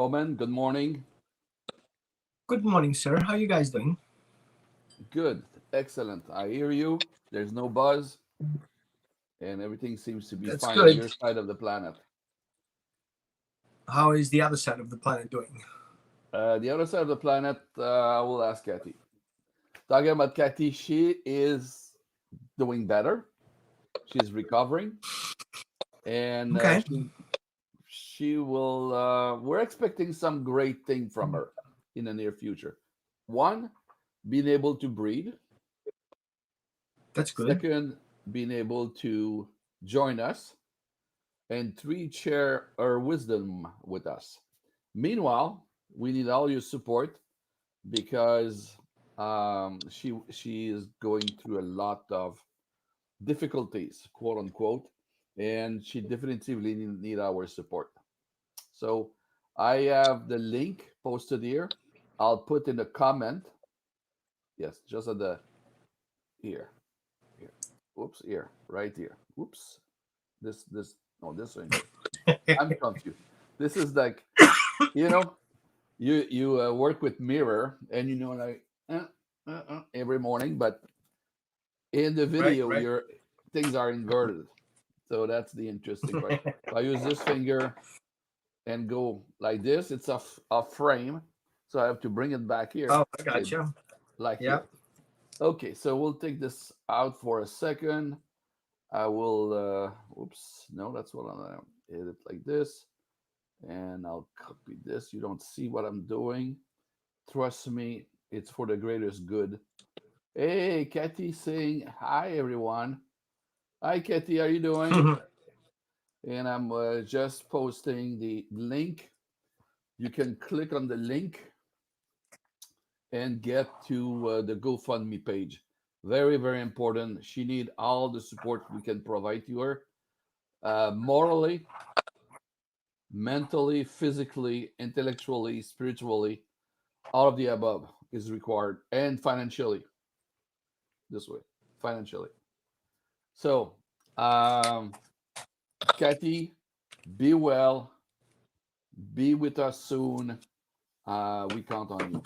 Roman, good morning. Good morning, sir. How you guys doing? Good, excellent. I hear you. There's no buzz, and everything seems to be That's fine on good. your side of the planet. How is the other side of the planet doing? The other side of the planet, I will ask Kathy. Talking about Kathy, she is doing better. She's recovering, and Okay. she will. We're expecting some great thing from her in the near future. One, being able to breathe. That's good. Second, being able to join us. And three, share her wisdom with us. Meanwhile, we need all your support because she is going through a lot of difficulties, quote unquote, and she definitively need our support. So I have the link posted here. I'll put in a comment. Yes, just at the here, here. Oops, here, right here. Oops, this no, this finger. I'm confused. This is like you know you work with mirror and like every morning, but in the Right, video right. your things are inverted. So that's the interesting part. If I use this finger and go like this, it's a frame, so I have to bring it back here, Oh, I say gotcha. like Yeah. here. Okay, so we'll take this out for a second. I will oops, no, that's what I'm hit it like this, and I'll copy this. You don't see what I'm doing. Trust me, it's for the greatest good. Hey, Kathy saying hi, everyone. Hi, Kathy, how you doing? And I'm just posting the link. You can click on the link and get to the GoFundMe page. Very, very important. She need all the support we can provide to her, morally, mentally, physically, intellectually, spiritually. All of the above is required, and financially. This way, financially. So, Kathy, be well. Be with us soon. We count on you.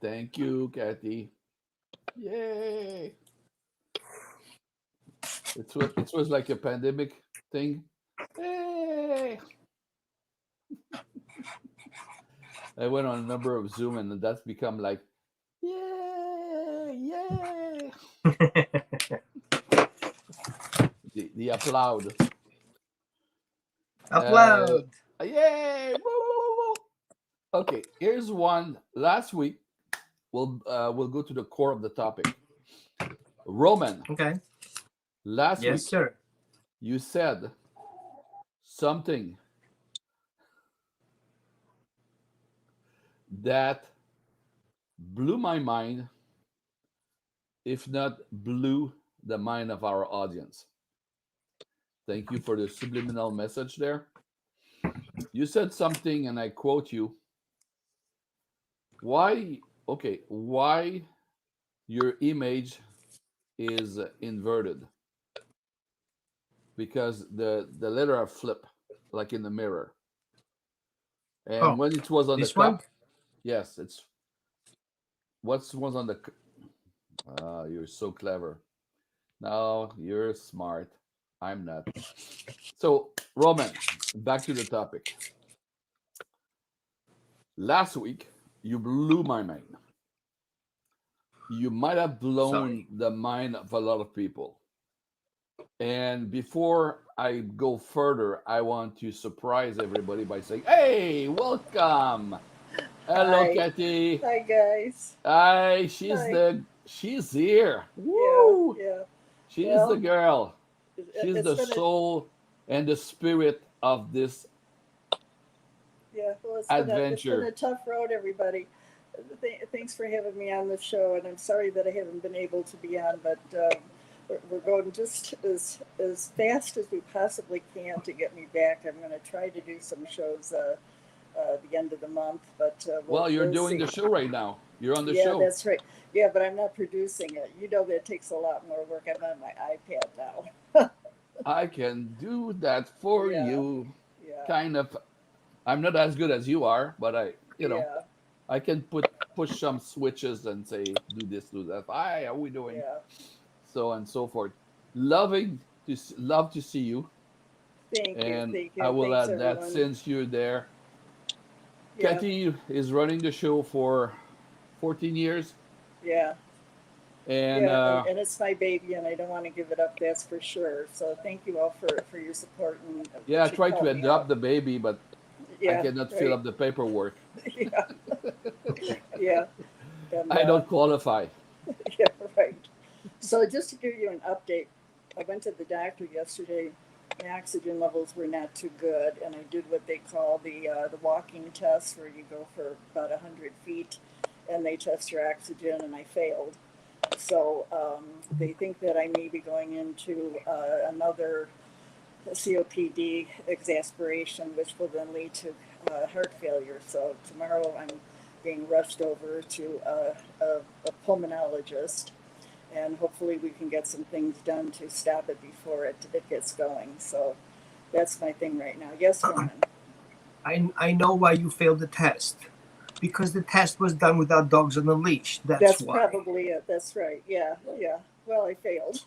Thank you, Kathy. Yay! It was like a pandemic thing. Hey! I went on a number of Zoom, and that's become like, yay, yay! The applaud. Uh, Upload. yay! Woo, woo, woo, woo. Okay, here's one. Last week, we'll go to the core of the topic. Roman, Okay. last Yes, week sir. you said something that blew my mind, if not blew the mind of our audience. Thank you for the subliminal message there. You said something, and I quote you. Why your image is inverted? Because the letter are flip, like in the mirror. And Oh, when it was on the this one? cup, yes, it's what's was on the. You're so clever. No, you're smart. I'm not. So, Roman, back to the topic. Last week, you blew my mind. You might have blown Sorry. the mind of a lot of people. And before I go further, I want to surprise everybody by saying, "Hey, welcome! Hello, Hi. Kathy. Hi, guys. Hi, Hi. she's here. Yeah, Woo! yeah. She's the Well, girl. it, She's it's the been a soul and the spirit of this yeah. Well, it's been a adventure. tough road, everybody. Thanks for having me on the show, and I'm sorry that I haven't been able to be on, but we're going just as fast as we possibly can to get me back. I'm going to try to do some shows the end of the month, but Well, you're we'll doing see. the show right now. You're on the Yeah, show. that's right. Yeah, but I'm not producing it. You know that takes a lot more work. I'm on my iPad now. I can do that for Yeah, you. yeah. Kind of. I'm not as good as you are, but Yeah, I can push some switches and say do this, do that. Hi, how we doing? yeah. So and so forth. Love to see you, Thank you, and thank I you. will Thanks, add that everyone. since you're there, Yeah, Kathy is running the show for 14 years, yeah, and yeah. And it's my baby, and I don't want to give it up. That's for sure. So thank you all for your support and yeah, I that you tried to help me adopt out. the baby, but I Yeah, cannot fill right. up the paperwork. Yeah, yeah. And I don't qualify. yeah, right. So just to give you an update, I went to the doctor yesterday. My oxygen levels were not too good, and I did what they call the walking test, where you go for about 100 feet, and they test your oxygen, and I failed. So they think that I may be going into another COPD exasperation, which will then lead to heart failure. So tomorrow I'm being rushed over to a pulmonologist, and hopefully we can get some things done to stop it before it gets going. So that's my thing right now. Yes, Roman. I know why you failed the test. Because the test was done without dogs on a leash. That's That's why. probably it. That's right. Yeah, yeah. Well, I failed.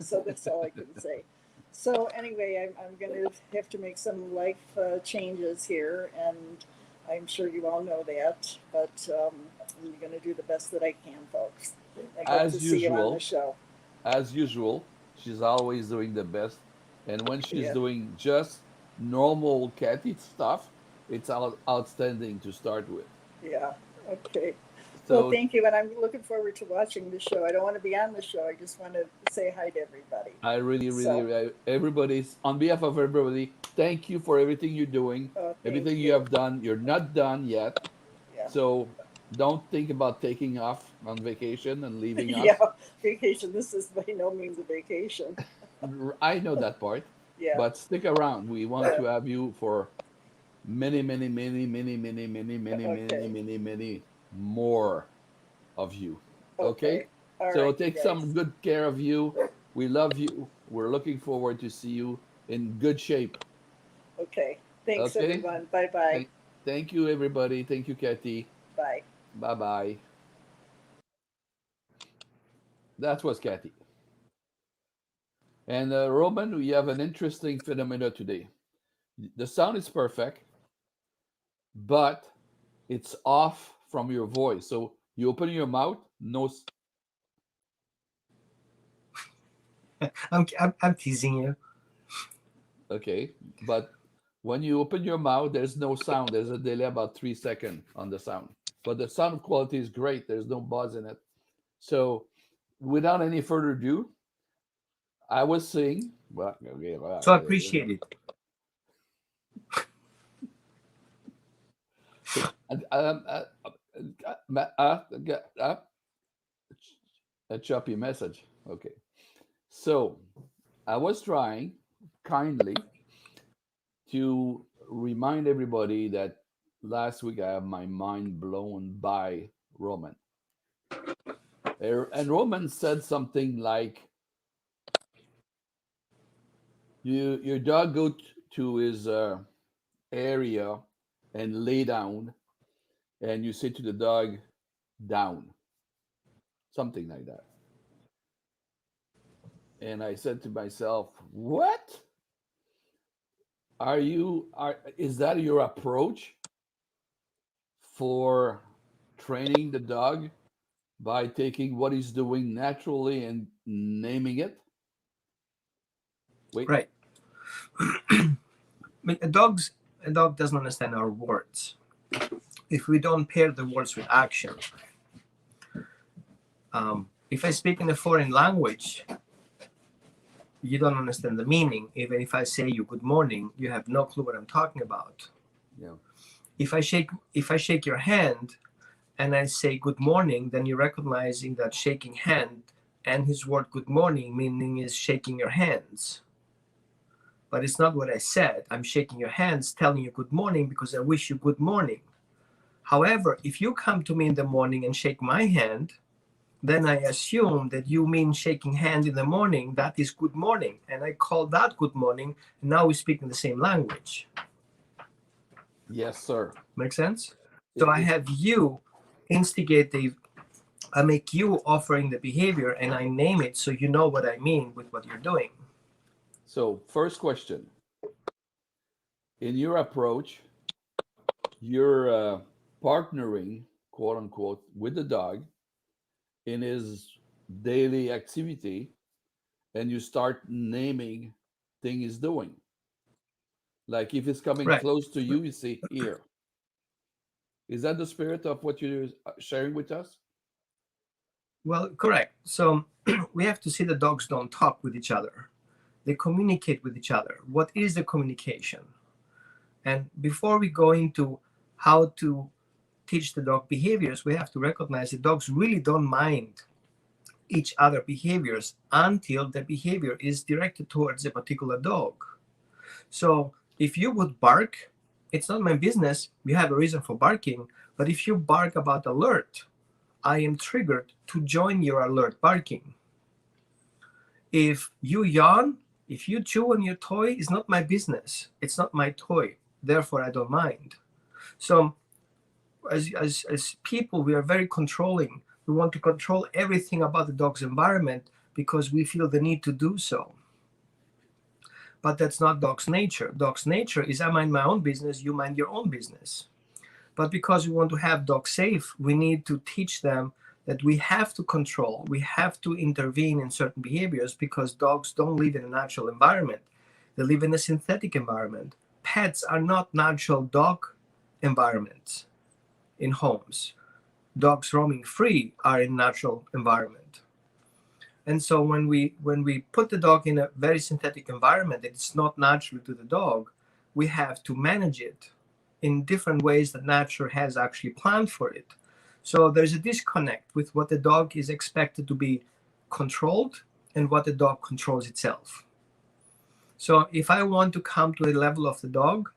So that's all I can say. So anyway, I'm going to have to make some life changes here, and I'm sure you all know that. But I'm going to do the best that I can, folks. I hope to As see you on the usual, show. as usual, she's always doing the best. And when she's Yeah, doing just normal Kathy stuff, it's outstanding to start with. yeah. Okay. Well, So thank you, and I'm looking forward to watching the show. I don't want to be on the show. I just want to say hi to everybody. I So, everybody's on behalf of everybody, thank you for everything you're doing, thank everything you you. have done. You're not done yet. Yeah. So don't think about taking off on vacation and leaving Yeah, us. vacation. This is by no means a vacation. I know that part, Yeah. but stick around. We want to have you for many, Okay. many more of you. Okay? Okay. All So right, you take some guys. good care of you. We love you. We're looking forward to see you in good shape. Okay. Thanks, Okay? everyone. Bye bye. Thank, thank you, everybody. Thank you, Kathy. Bye. Bye bye. That was Kathy. And Roman, we have an interesting phenomena today. The sound is perfect, but it's off from your voice. So you open your mouth, no. I'm teasing you. Okay, but when you open your mouth, there's no sound. There's a delay about 3 seconds on the sound, but the sound quality is great. There's no buzz in it. So, without any further ado, I was saying, well, okay, So I appreciate it. a choppy message. Okay, so I was trying kindly to remind everybody that last week I had my mind blown by Roman. And Roman said something like, your dog to his area and lay down, and you say to the dog, down," something like that. And I said to myself, "What is that your approach for training the dog by taking what he's doing naturally and naming it?" Wait, Right. I mean, a dog doesn't understand our words. If we don't pair the words with action, if I speak in a foreign language, you don't understand the meaning. Even if I say you good morning, you have no clue what I'm talking about. yeah, If I shake your hand and I say good morning, then you're recognizing that shaking hand and his word good morning meaning is shaking your hands. But it's not what I said. I'm shaking your hands, telling you good morning because I wish you good morning. However, if you come to me in the morning and shake my hand, then I assume that you mean shaking hand in the morning. That is good morning. And I call that good morning. And now we speak in the same language. Yes, sir. Make sense? So I It- have you instigate I make you offering the behavior and I name it so you know what I mean with what you're doing. so, first question. In your approach, you're partnering, quote unquote, with the dog in his daily activity, and you start naming thing he's doing. Like if it's coming Right. close to you, you say here. Is that the spirit of what you're sharing with us? Well, correct. So we have to see the dogs don't talk with each other. They communicate with each other. What is the communication? And before we go into how to teach the dog behaviors, we have to recognize that dogs really don't mind each other behaviors until the behavior is directed towards a particular dog. So if you would bark, it's not my business. You have a reason for barking. But if you bark about alert, I am triggered to join your alert barking. If you yawn, if you chew on your toy, it's not my business. It's not my toy. Therefore, I don't mind. So as people, we are very controlling. We want to control everything about the dog's environment because we feel the need to do so. But that's not dog's nature. Dog's nature is I mind my own business, you mind your own business. But because we want to have dogs safe, we need to teach them that we have to control, we have to intervene in certain behaviors because dogs don't live in a natural environment. They live in a synthetic environment. Pets are not natural dog environments in homes. Dogs roaming free are in natural environment. And so when we put the dog in a very synthetic environment that it's not natural to the dog, we have to manage it in different ways that nature has actually planned for it. So there's a disconnect with what the dog is expected to be controlled and what the dog controls itself. So if I want to come to a level of the dog,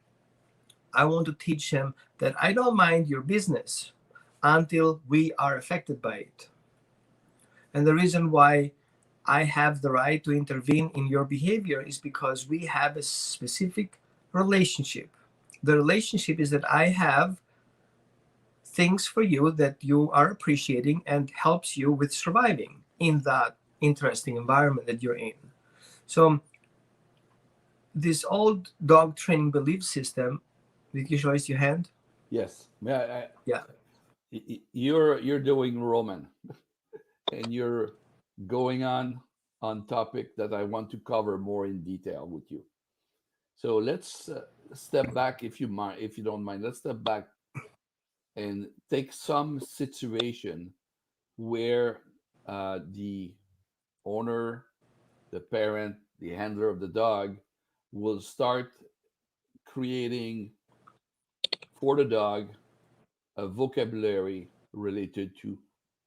I want to teach him that I don't mind your business until we are affected by it. And the reason why I have the right to intervene in your behavior is because we have a specific relationship. The relationship is that I have things for you that you are appreciating and helps you with surviving in that interesting environment that you're in. So this old dog training belief system, did you raise your hand? Yes. Yeah. You're doing Roman, and you're going on topic that I want to cover more in detail with you. So let's step back, if you mind, if you don't mind. Let's step back and take some situation where the owner, the parent, the handler of the dog will start creating for the dog a vocabulary related to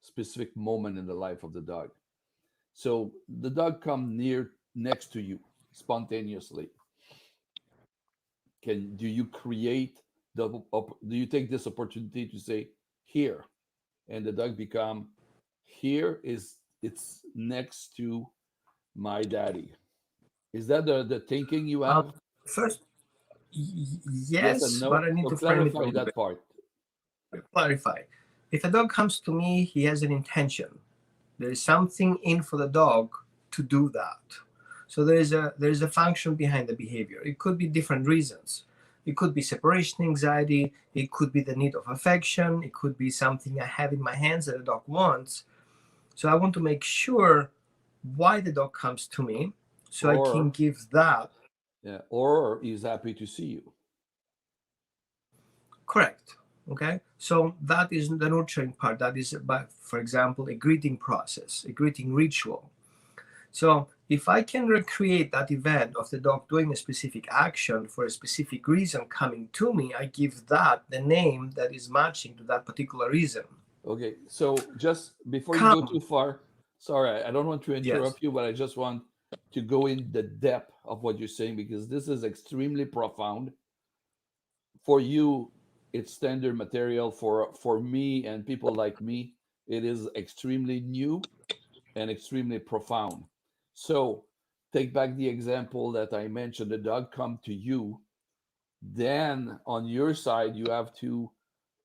specific moment in the life of the dog. So the dog come near next to you spontaneously. Do you create do you take this opportunity to say here, and the dog become here is it's next to my daddy? Is that the thinking you have? First, Yes and yes, but no. I need So to frame it a clarify little that bit. part. Clarify. If a dog comes to me, he has an intention. There is something in for the dog to do that. So there is a function behind the behavior. It could be different reasons. It could be separation anxiety. It could be the need of affection. It could be something I have in my hands that the dog wants. So I want to make sure why the dog comes to me, so I can Or give that. yeah, or he's happy to see you. Correct. Okay. So that is the nurturing part. That is about, for example, a greeting process, a greeting ritual. So if I can recreate that event of the dog doing a specific action for a specific reason coming to me, I give that the name that is matching to that particular reason. Okay, so just before you go too Come. far, sorry, I don't want to Yes. interrupt you, but I just want to go in the depth of what you're saying because this is extremely profound. For you, it's standard material. For me and people like me, it is extremely new and extremely profound. So take back the example that I mentioned. The dog come to you then on your side, you have to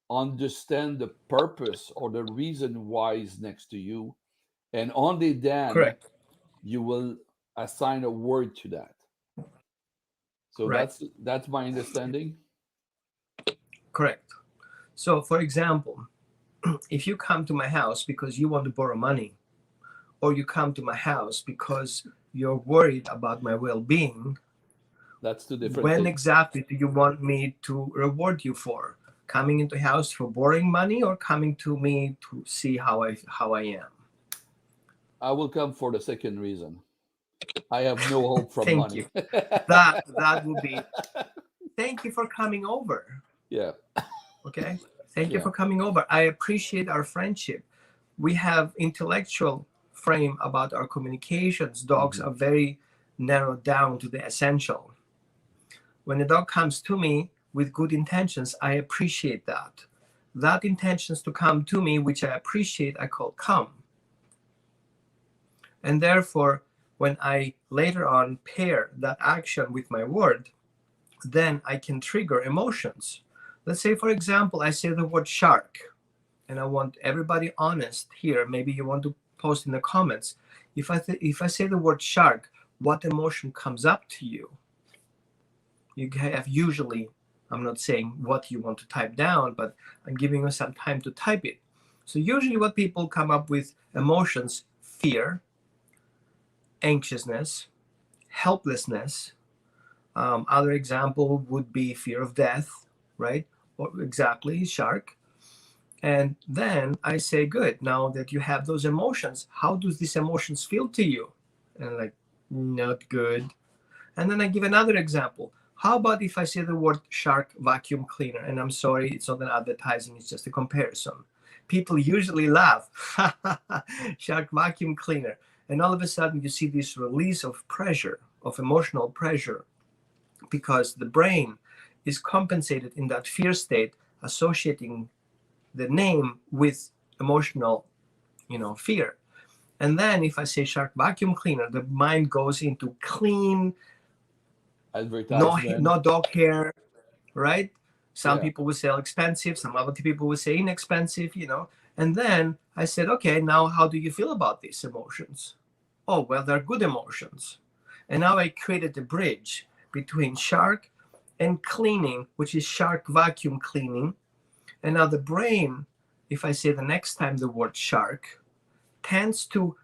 understand the purpose or the reason why he's next to you. And only then Correct. you will assign a word to that. So Right. that's my understanding. Correct. So, for example, if you come to my house because you want to borrow money, or you come to my house because you're worried about my well-being, That's two different when things. exactly do you want me to reward you for? Coming into house for borrowing money, or coming to me to see how I am? I will come for the second reason. I have no hope from Thank money. you. That would be. Thank you for coming over. Yeah. Okay. Thank you Yeah. for coming over. I appreciate our friendship. We have intellectual frame about our communications. Dogs Mhm. are very narrowed down to the essential. When a dog comes to me with good intentions, I appreciate that. That intentions to come to me, which I appreciate, I call come. And therefore, when I later on pair that action with my word, then I can trigger emotions. Let's say, for example, I say the word shark, and I want everybody honest here. Maybe you want to post in the comments. If I say the word shark, what emotion comes up to you? You have usually, I'm not saying what you want to type down, but I'm giving you some time to type it. So usually what people come up with emotions: fear, anxiousness, helplessness. Other example would be fear of death, right? Or exactly, shark. And then I say, good, now that you have those emotions, how do these emotions feel to you? And like, not good. And then I give another example. How about if I say the word shark vacuum cleaner? And I'm sorry, it's not an advertising, it's just a comparison. People usually laugh. Shark vacuum cleaner. And all of a sudden you see this release of pressure, of emotional pressure, because the brain is compensated in that fear state, associating the name with emotional, fear. And then if I say shark vacuum cleaner, the mind goes into clean, Advertisement. no dog hair, right? Some Yeah. people will say expensive, some other people will say inexpensive, And then I said, okay, now how do you feel about these emotions? Oh, well, they're good emotions. And now I created a bridge between shark and cleaning, which is shark vacuum cleaning. And now the brain, if I say the next time the word shark, tends to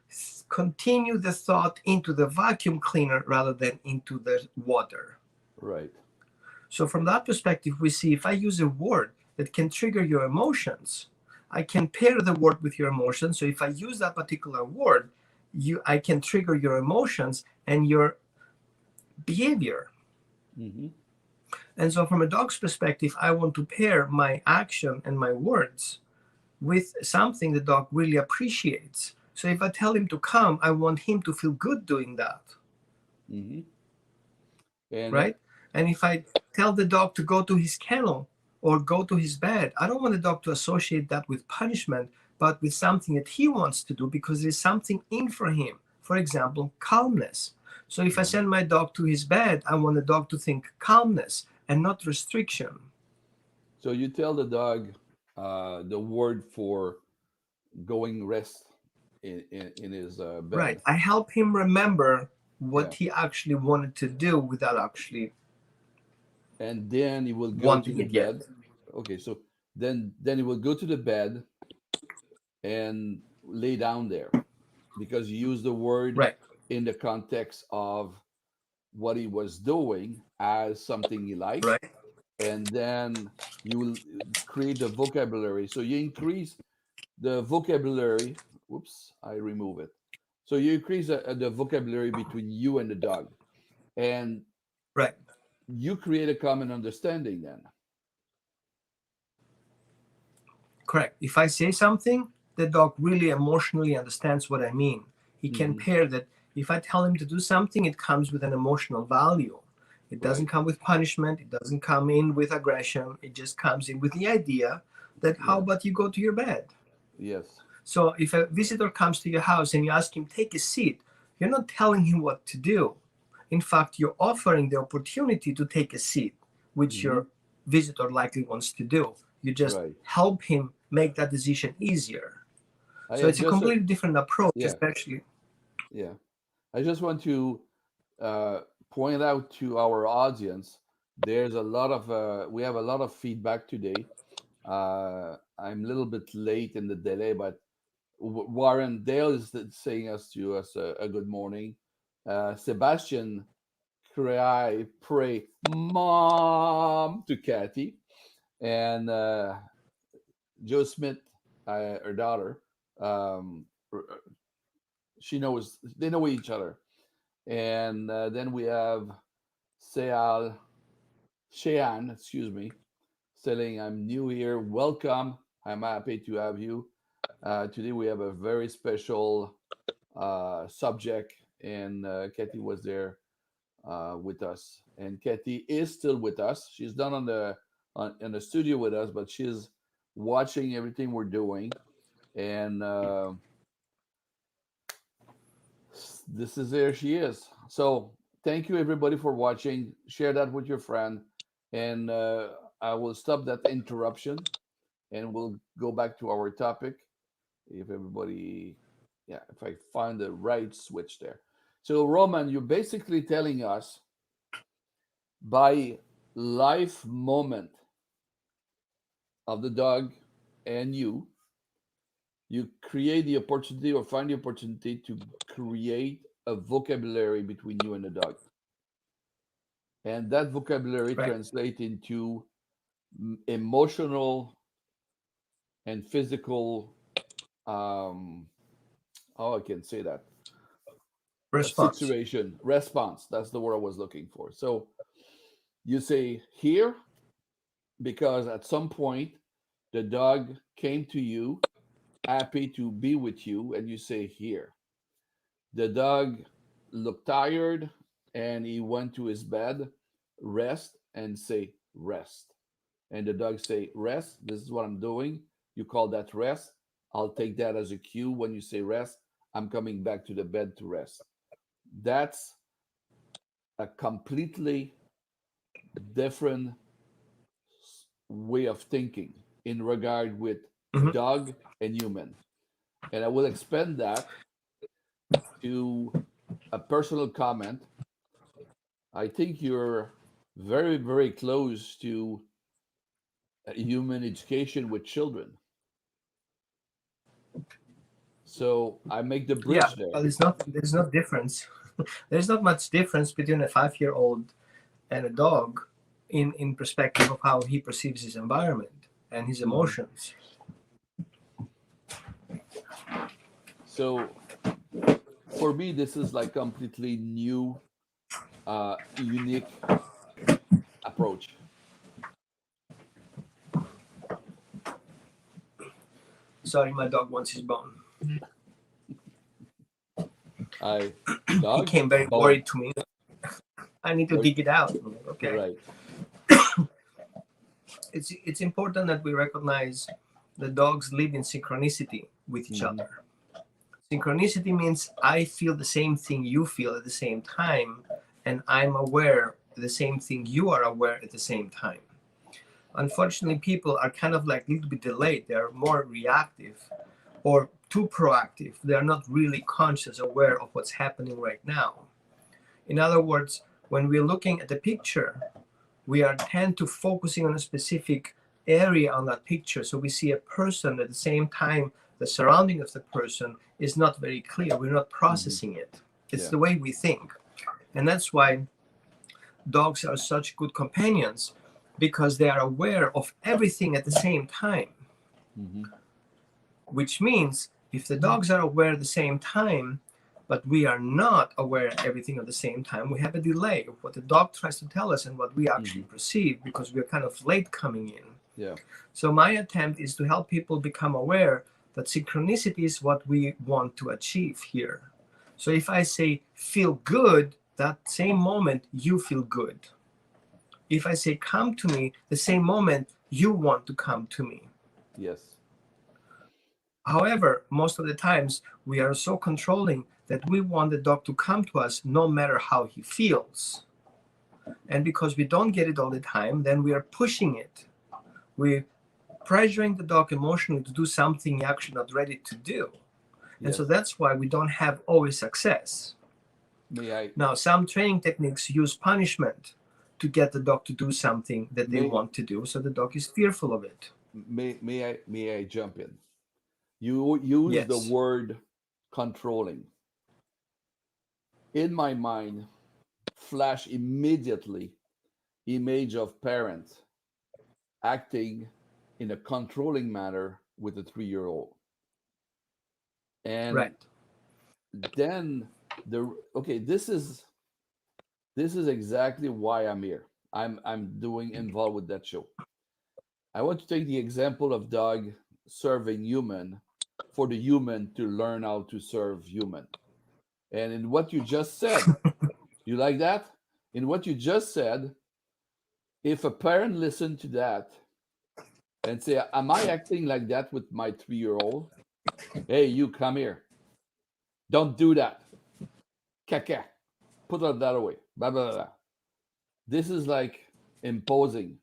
continue the thought into the vacuum cleaner rather than into the water. Right. So from that perspective, we see if I use a word that can trigger your emotions, I can pair the word with your emotions. So if I use that particular word, I can trigger your emotions and your behavior. Mm-hmm. And so from a dog's perspective, I want to pair my action and my words with something the dog really appreciates. So if I tell him to come, I want him to feel good doing that. Mm-hmm. And Right? And if I tell the dog to go to his kennel or go to his bed, I don't want the dog to associate that with punishment, but with something that he wants to do because there's something in for him. For example, calmness. So if I send my dog to his bed, I want the dog to think calmness and not restriction. so you tell the dog the word for going rest in his Right. bed. I help him remember what Yeah. he actually wanted to do without actually And then he will go to wanting the it yet. bed. Okay, so then he will go to the bed and lay down there because you use the word Right. in the context of what he was doing as something he likes, Right. and then you will create the vocabulary. So you increase the vocabulary. Whoops, I remove it. So you increase the vocabulary between you and the dog, and Right. you create a common understanding then. Correct. If I say something, the dog really emotionally understands what I mean. He can Hmm. pair that. If I tell him to do something, it comes with an emotional value. It doesn't Right. come with punishment. It doesn't come in with aggression. It just comes in with the idea that how Yeah. about you go to your bed? Yes. So if a visitor comes to your house and you ask him, take a seat, you're not telling him what to do. In fact, you're offering the opportunity to take a seat. which your visitor likely wants to do. You just Right. help him make that decision easier. I So it's a just completely different approach, yeah. especially. Yeah. I just want to point out to our audience there's a lot of we have a lot of feedback today. I'm a little bit late in the delay, but Warren Dale is saying to us a good morning. Sebastian pray mom to Kathy, and Joe Smith, her daughter, um, they know each other. And then we have Seal Shean, excuse me, saying, I'm new here. Welcome. I'm happy to have you. Today we have a very special subject, and Kathy was there with us. And Kathy is still with us. She's not in the studio with us, but she's watching everything we're doing. And this is there she is. So thank you everybody for watching. Share that with your friend, and I will stop that interruption, and we'll go back to our topic. If everybody, yeah, if I find the right switch there. So Roman, you're basically telling us by life moment of the dog and you create the opportunity or find the opportunity to create a vocabulary between you and the dog. And that vocabulary Right. translates into emotional and physical, how I can say that, Response. situation, response. That's the word I was looking for. So you say here because at some point the dog came to you happy to be with you, and you say here. The dog looked tired and he went to his bed, rest, and say rest. And the dog say rest. This is what I'm doing. You call that rest. I'll take that as a cue. When you say rest, I'm coming back to the bed to rest. That's a completely different way of thinking in regard with Mhm. dog and human. And I will expand that to a personal comment. I think you're very, very close to human education with children. So I make the Yeah, bridge there. but there's no difference. There's not much difference between a 5-year-old and a dog in perspective of how he perceives his environment and his emotions. So for me, this is like completely new, unique approach. Sorry, my dog wants his bone. I He dog came very bone. worried to me. I need to dig it out. Okay. Right. It's important that we recognize that dogs live in synchronicity with each Mhm. other. Synchronicity means I feel the same thing you feel at the same time, and I'm aware of the same thing you are aware at the same time. Unfortunately, people are kind of like a little bit delayed. They're more reactive or too proactive. They're not really conscious, aware of what's happening right now. In other words, when we're looking at the picture, we are tend to focusing on a specific area on that picture. So we see a person at the same time, the surrounding of the person is not very clear. We're not processing it. It's Yeah. the way we think. And that's why dogs are such good companions, because they are aware of everything at the same time. Mhm. Which means if the dogs are aware at the same time, but we are not aware of everything at the same time, we have a delay of what the dog tries to tell us and what we actually perceive, because we're kind of late coming in. Yeah. So my attempt is to help people become aware that synchronicity is what we want to achieve here. So if I say feel good, that same moment you feel good. If I say come to me, the same moment you want to come to me. Yes. However, most of the times we are so controlling that we want the dog to come to us no matter how he feels. And because we don't get it all the time, then we are pushing it. We're pressuring the dog emotionally to do something you're actually not ready to do. And Yes. so that's why we don't have always success. May I Now, some training techniques use punishment to get the dog to do something that they May- want to do, so the dog is fearful of it. may I jump in? You use the Yes. word controlling. In my mind, flash immediately image of parents acting in a controlling manner with a 3-year-old. And Right. then this is exactly why I'm here. I'm doing involved with that show. I want to take the example of dog serving human for the human to learn how to serve human. And in what you just said, you like that? In what you just said, if a parent listened to that and say, am I acting like that with my 3-year-old? Hey, you come here. Don't do that. Caca. Put that away. Blah, blah, blah. This is like imposing.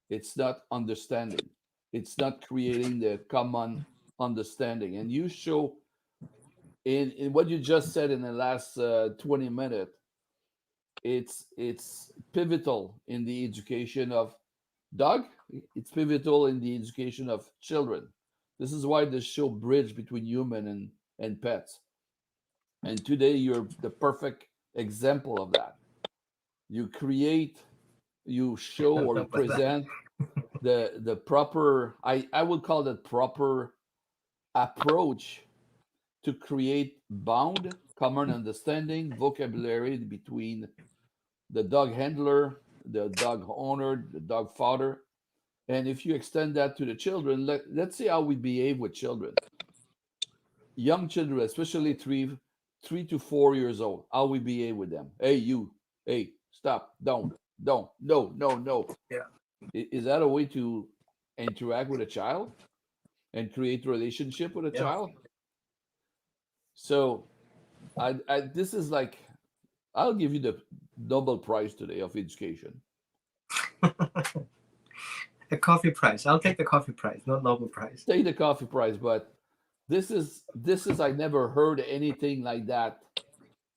It's not understanding. It's not creating the common understanding. And you show in what you just said in the last 20 minutes, it's pivotal in the education of dog. It's pivotal in the education of children. This is why the show bridge between human and pets. And today you're the perfect example of that. You create, you show or you present the proper, I would call that proper approach to create bound, common understanding, vocabulary between the dog handler, the dog owner, the dog father. And if you extend that to the children, let's see how we behave with children. Young children, especially 3 to 4 years old, how we behave with them. Hey, you, hey, stop, don't, no, no. Yeah. Is that a way to interact with a child and create a relationship with a Yeah. child? So this is like, I'll give you the Nobel Prize today of education. A coffee prize. I'll take the coffee prize, not Nobel Prize. Take the coffee prize, but this is I never heard anything like that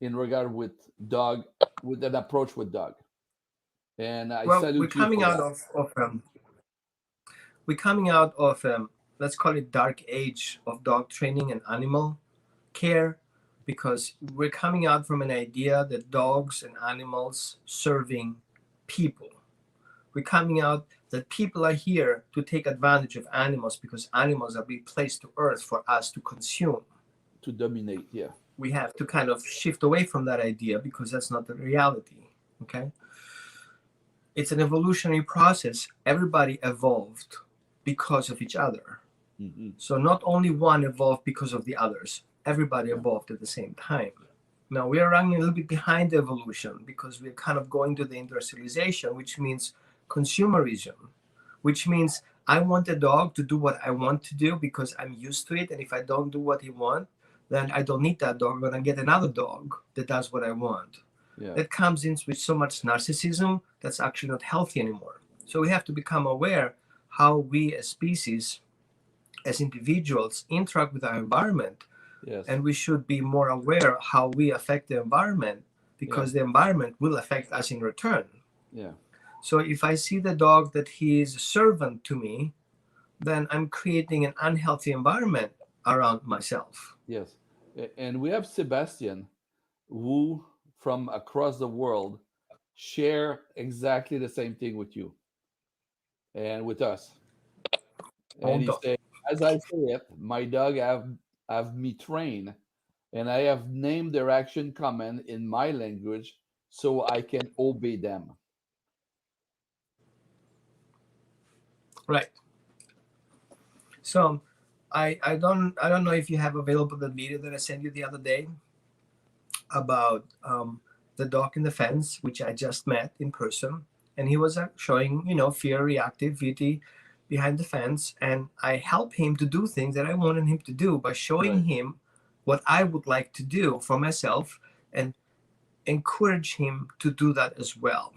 in regard with dog, with an approach with dog. And I Well, salute we're you coming for out that. we're coming out of let's call it dark age of dog training and animal care, because we're coming out from an idea that dogs and animals serving people. We're coming out that people are here to take advantage of animals because animals are being placed to earth for us to consume. To dominate, yeah. We have to kind of shift away from that idea because that's not the reality. Okay. It's an evolutionary process. Everybody evolved because of each other. Mm-hmm. So not only one evolved because of the others, everybody evolved at the same time. Now we are running a little bit behind the evolution because we're kind of going to the industrialization, which means consumerism, which means I want a dog to do what I want to do because I'm used to it. And if I don't do what he wants, then I don't need that dog. I'm going to get another dog that does what I want. Yeah. That comes in with so much narcissism that's actually not healthy anymore. So we have to become aware how we as species, as individuals, interact with our environment. Yes. And we should be more aware how we affect the environment, because the environment will affect us in return. Yeah. So if I see the dog that he is a servant to me, then I'm creating an unhealthy environment around myself. Yes. And we have Sebastian, who from across the world share exactly the same thing with you and with us. And he said, as I say it, my dog have me trained, and I have named their action command in my language so I can obey them. Right. So I don't know if you have available the video that I sent you the other day about the dog in the fence, which I just met in person, and he was showing fear reactivity behind the fence, and I helped him to do things that I wanted him to do by showing him what I would like to do for myself and encourage him to do that as well.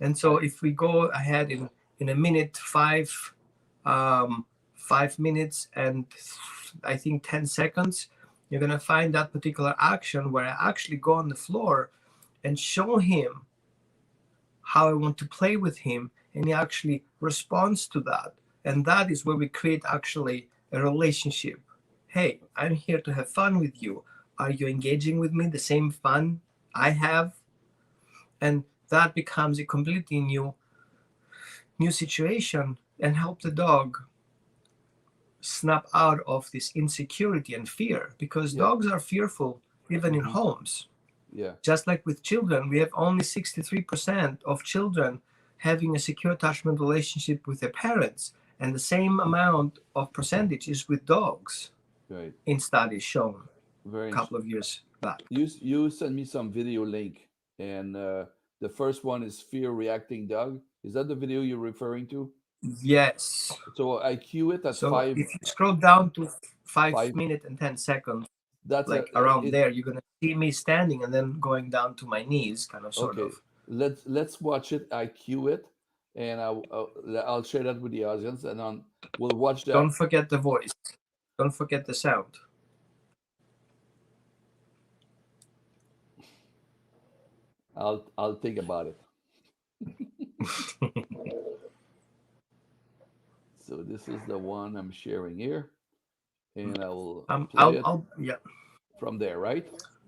And so if we go ahead in a minute, 5 minutes and I think 10 seconds, you're going to find that particular action where I actually go on the floor and show him how I want to play with him, and he actually responds to that. And that is where we create actually a relationship. Hey, I'm here to have fun with you. Are you engaging with me the same fun I have? And that becomes a completely new situation, and help the dog snap out of this insecurity and fear, because dogs are fearful even in homes. Yeah. Just like with children, we have only 63% of children having a secure attachment relationship with their parents, and the same amount of percentage is with dogs. Right. In studies shown Very a couple of years back. You sent me some video link, and the first one is fear reacting dog. Is that the video you're referring to? Yes. So I cue it at So 5. if you scroll down to 5 minutes and 10 seconds, That's like around there, you're gonna see me standing and then going down to my knees, kind of, sort of. Let's watch it. I cue it, and I'll share that with the audience, and we'll watch that. Don't forget the voice. Don't forget the sound. I'll think about it. So this is the one I'm sharing here, and I will play it from there, right?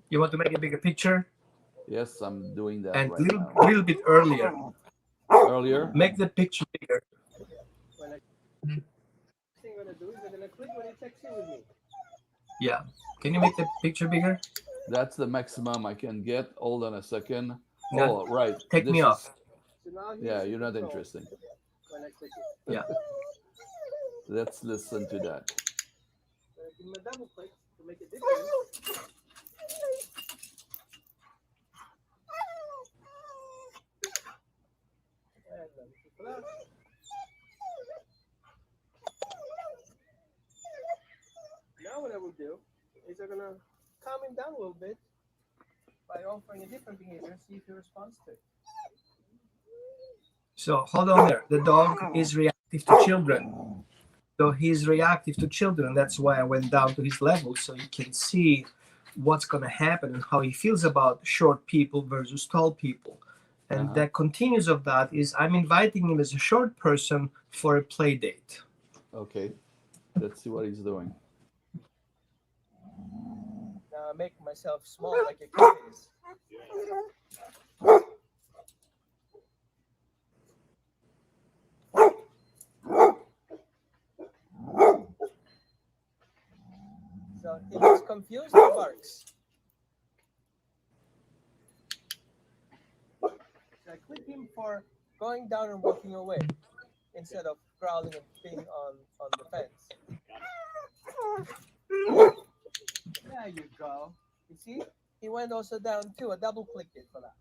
You want to make a bigger picture? Yes, I'm doing that and right now. A little bit earlier. Earlier? Make the picture bigger. Yeah. Can you make the picture bigger? That's the maximum I can get. Hold on a second. No, oh, right. Take me off. Yeah, you're not interesting. Yeah. Let's listen to that. Now what I will do is I'm gonna calm him down a little bit by offering a different behavior, see if he responds to it. So hold on there. The dog is reactive to children. So he's reactive to children. That's why I went down to his level, so you can see what's going to happen and how he feels about short people versus tall people. And the continuous of that is I'm inviting him as a short person for a play date. Okay. Let's see what he's doing. Now I make myself small like a kid is. So he gets confused and barks. So I click him for going down and walking away instead of growling and being on the fence. There you go. You see? He went also down too. I double clicked it for that.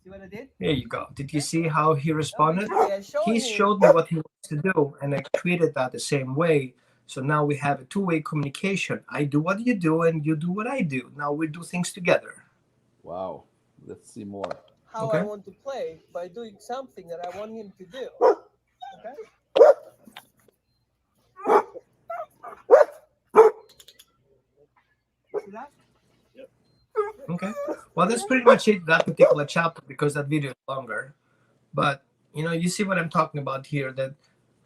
See what I did? There you go. Did you see how he responded? He showed me what he wants to do, and I treated that the same way. So now we have a two-way communication. I do what you do, and you do what I do. Now we do things together. Wow. Let's see more. How I want to play by doing something that I want him to do. Okay? See that? Okay. Well, that's pretty much it, that particular chapter, because that video is longer. But, you see what I'm talking about here, that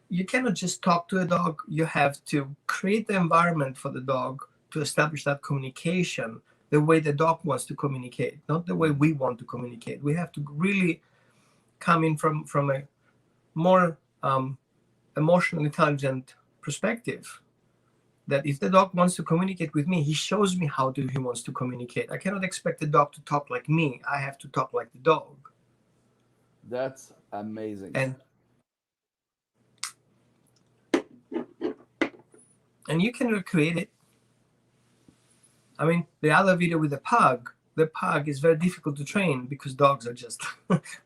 you cannot just talk to a dog. You have to create the environment for the dog to establish that communication the way the dog wants to communicate, not the way we want to communicate. We have to really come in from a more emotional, intelligent perspective. That if the dog wants to communicate with me, he shows me how he wants to communicate. I cannot expect the dog to talk like me. I have to talk like the dog. That's amazing. And you can recreate it. I mean, the other video with the pug, the pug is very difficult to train because dogs are just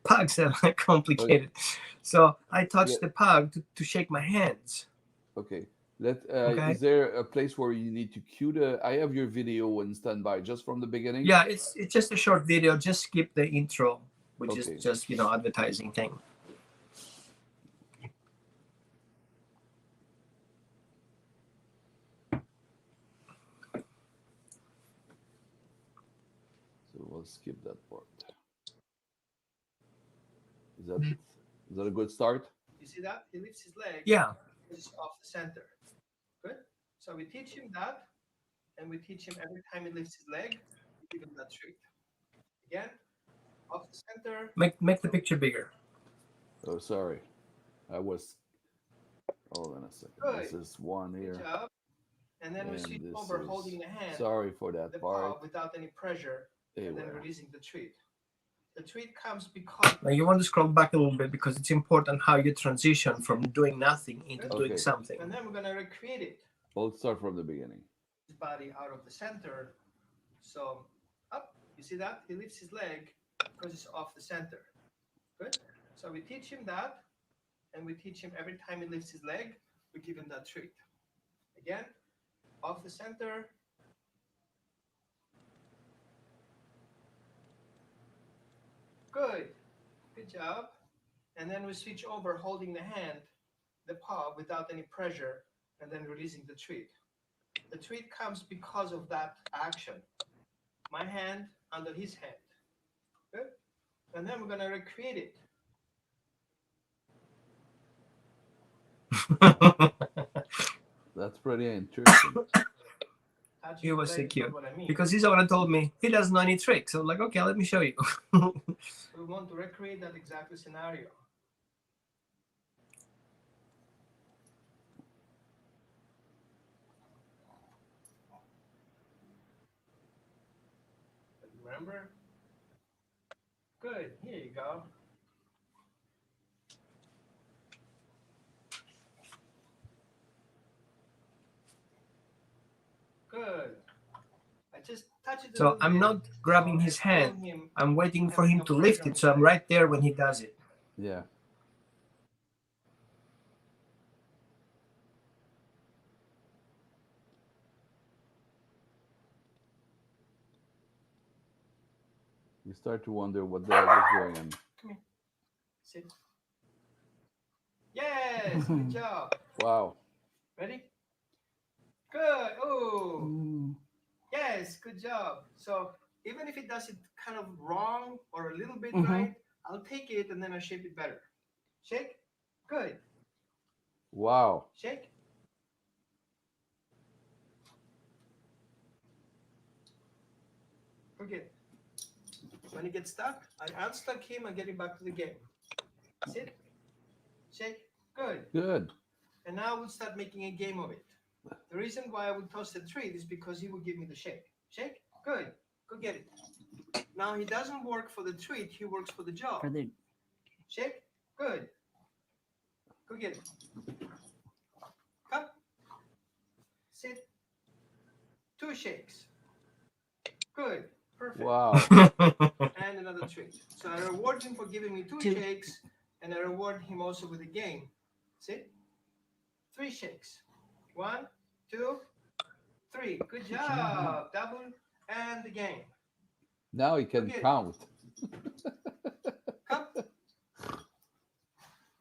pugs are like complicated. So I taught Yeah. the pug to shake my hands. Okay. Okay. Is there a place where you need to cue the? I have your video in standby just from the beginning. Yeah, it's just a short video. Just skip the intro, which Okay. is just advertising thing. So we'll skip that part. Is that a good start? You see that? He lifts his leg. Yeah. It's off the center. Good. So we teach him that, and we teach him every time he lifts his leg, we give him that treat. Again, off the center. Make the picture bigger. Oh, sorry. I was. Hold on a second. Good. This is one Good here. job. And then we And switch this over is- holding the hand, Sorry for the that paw part. without any pressure, They and then were. releasing the treat. The treat comes because. Now you want to scroll back a little bit because it's important how you transition from doing nothing into Okay. doing something. And then we're gonna recreate it. We'll start from the beginning. His body out of the center. So up. You see that? He lifts his leg because it's off the center. Good. So we teach him that, and we teach him every time he lifts his leg, we give him that treat. Again, off the center. Good. Good job. And then we switch over holding the hand, the paw without any pressure, and then releasing the treat. The treat comes because of that action. My hand under his hand. Good. And then we're going to recreate it. That's pretty interesting. Touching He the was so leg is not cute. what I mean. Because he's the one that told me he doesn't know any tricks. So I'm like, okay, let me show you. We want to recreate that exact scenario. Remember? Good. Here you go. Good. I just touch it. a So little I'm bit, not grabbing so I his feel hand. him. I'm waiting for him to lift it. So I'm right there when he does it. Yeah. You start to wonder what the hell is going on. Sit. Yes, good job. Wow. Ready? Good. Oh, yes, good job. So even if it does it kind of wrong or a little bit right, I'll take it and then I'll shape it better. Shake. Good. Wow. Shake. Okay. When he gets stuck, I unstuck him and get him back to the game. Sit. Shake. Good. Good. And now we'll start making a game of it. The reason why I would toss the treat is because he would give me the shake. Shake? Good. Go get it. Now he doesn't work for the treat, he works for the job. For the Shake? Good. Go get it. Come. Sit. 2 shakes. Good. Perfect. Wow. And another treat. So I reward him for giving me 2 Two. shakes, and I reward him also with a game. Sit. 3 shakes. 1, 2, 3. Good job. Double and the game. Now he can Okay. count. Come.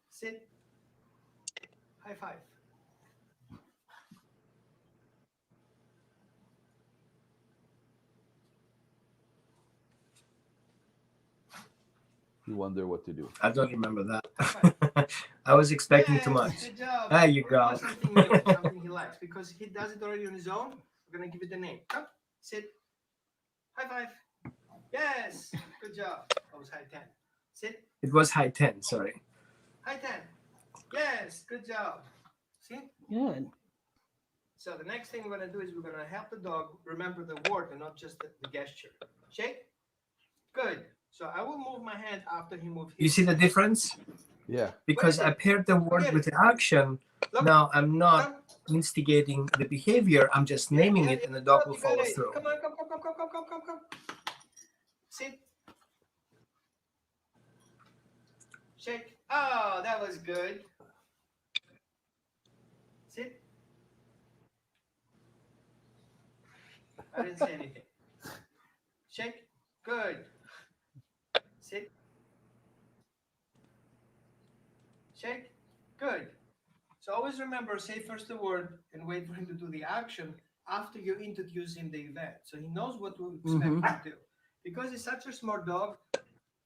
Sit. High five. You wonder what to do. I don't remember that. High five. I was expecting too Yes, much. Good job. There you Or go. Something new, something he likes, because he does it already on his own. We're gonna give it the name. Come, sit. High five. Yes. Good job. That was high 10. Sit. It was high 10, sorry. High 10. Yes. Good job. See? good. So the next thing we're gonna do is we're gonna help the dog remember the word and not just the gesture. Shake. Good. So I will move my hand after he moves. You see the difference? Yeah. Because I paired the word with the action. Look. Now I'm not Come. instigating the behavior. I'm just naming it and the dog will You got follow it. through. Come on, come. Sit. Shake. Oh, that was good. Sit. I didn't say anything. Shake. Good. Sit. Shake. Good. So always remember, say first the word and wait for him to do the action after you introduce him the event. So he knows what to expect Mhm. to do. Because he's such a smart dog,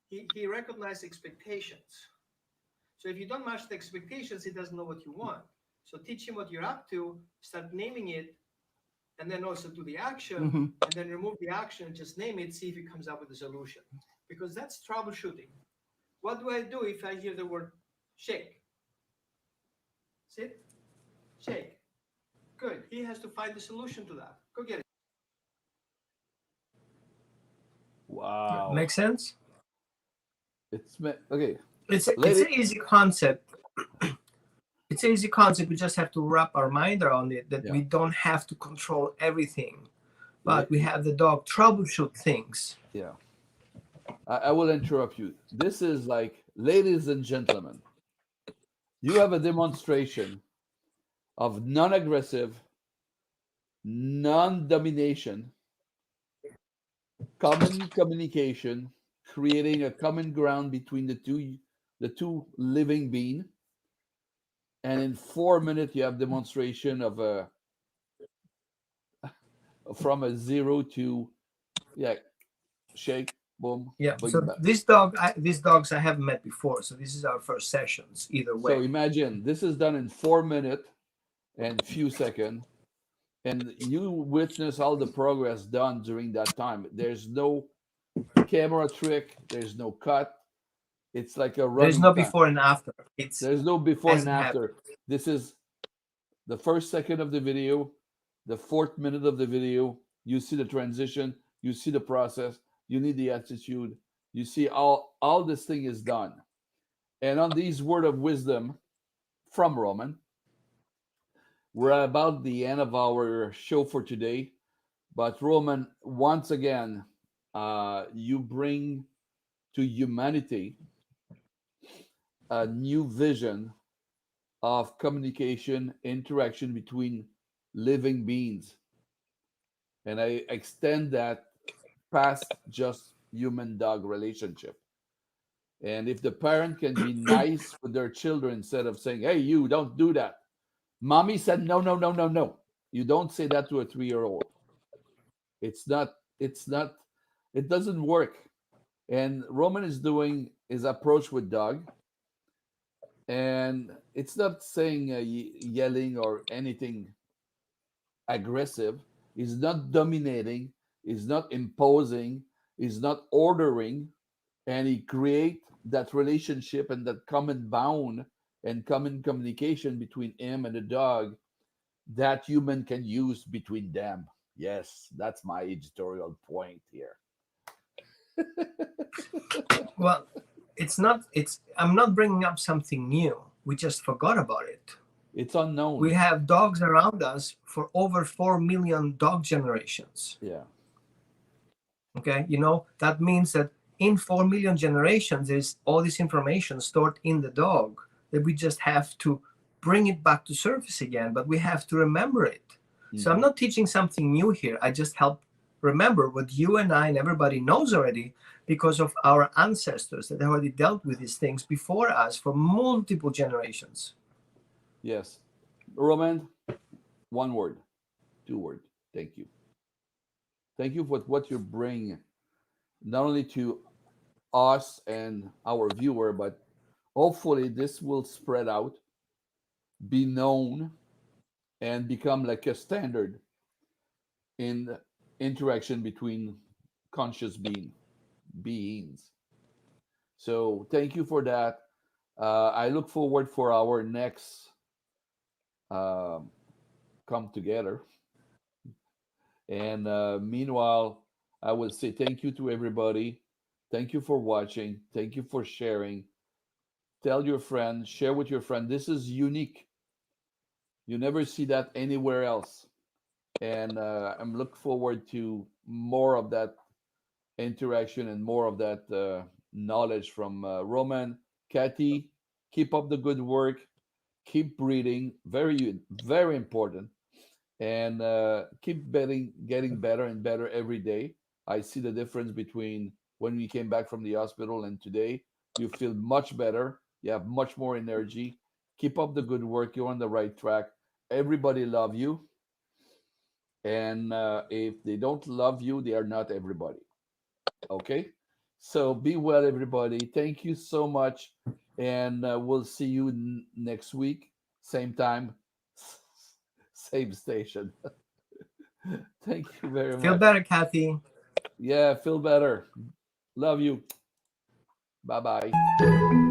he recognizes expectations. So if you don't match the expectations, he doesn't know what you want. So teach him what you're up to, start naming it, and then also do the action, Mhm. and then remove the action and just name it, see if he comes up with a solution. Because that's troubleshooting. What do I do if I hear the word shake? Sit, shake. Good. He has to find the solution to that. Go get it. Wow. Make sense? Okay. It's an Lady- easy concept. It's an easy concept. We just have to wrap our mind around it, that Yeah. we don't have to control everything, but La- we have the dog troubleshoot things. Yeah. I will interrupt you. This is like, ladies and gentlemen, you have a demonstration of non-aggressive, non-domination, common communication, creating a common ground between the two living being. And in 4 minutes, you have demonstration of a from a zero to, yeah, shake, boom, Yeah. bring So back. these dogs I haven't met before. So this is our first sessions. Either way. So imagine this is done in 4 minutes and few seconds, and you witness all the progress done during that time. There's no camera trick, there's no cut. It's like a There's running no time. before and after. It's There's no before as and it after. This is the first second of the video, the fourth minute of the video. You see the transition, you see the process, you need the attitude, you see all this thing is done. And on these word of wisdom from Roman, we're about the end of our show for today. But Roman, once again, you bring to humanity a new vision of communication, interaction between living beings. And I extend that past just human dog relationship. And if the parent can be nice with their children instead of saying, hey, you don't do that. Mommy said, no, no, no, no, no. You don't say that to a 3-year-old. It's not, it doesn't work. And Roman is doing his approach with dog. And it's not saying yelling or anything aggressive. He's not dominating. He's not imposing. He's not ordering. And he create that relationship and that common bound and common communication between him and the dog that human can use between them. Yes, that's my editorial point here. well, it's not. It's I'm not bringing up something new. We just forgot about it. It's unknown. We have dogs around us for over 4 million dog generations. Yeah. Okay, that means that in 4 million generations, there's all this information stored in the dog that we just have to bring it back to surface again, but we have to remember it. So I'm not teaching something new here. I just help remember what you and I and everybody knows already because of our ancestors that have already dealt with these things before us for multiple generations. Yes. Roman, one word, 2 words. Thank you. Thank you for what you bring, not only to us and our viewer, but hopefully this will spread out, be known, and become like a standard in interaction between conscious beings. So thank you for that. I look forward for our next come together. And meanwhile, I will say thank you to everybody. Thank you for watching. Thank you for sharing. Tell your friend, share with your friend. This is unique. You never see that anywhere else. And I'm look forward to more of that interaction and more of that knowledge from Roman. Kathy, keep up the good work. Keep breathing. Very, very important. And keep getting better and better every day. I see the difference between when you came back from the hospital and today. You feel much better. You have much more energy. Keep up the good work. You're on the right track. Everybody love you. And if they don't love you, they are not everybody. Okay? So be well, everybody. Thank you so much. And we'll see you next week, same time, same station. Thank you very Feel much. better, Kathy. Yeah, feel better. Love you. Bye bye.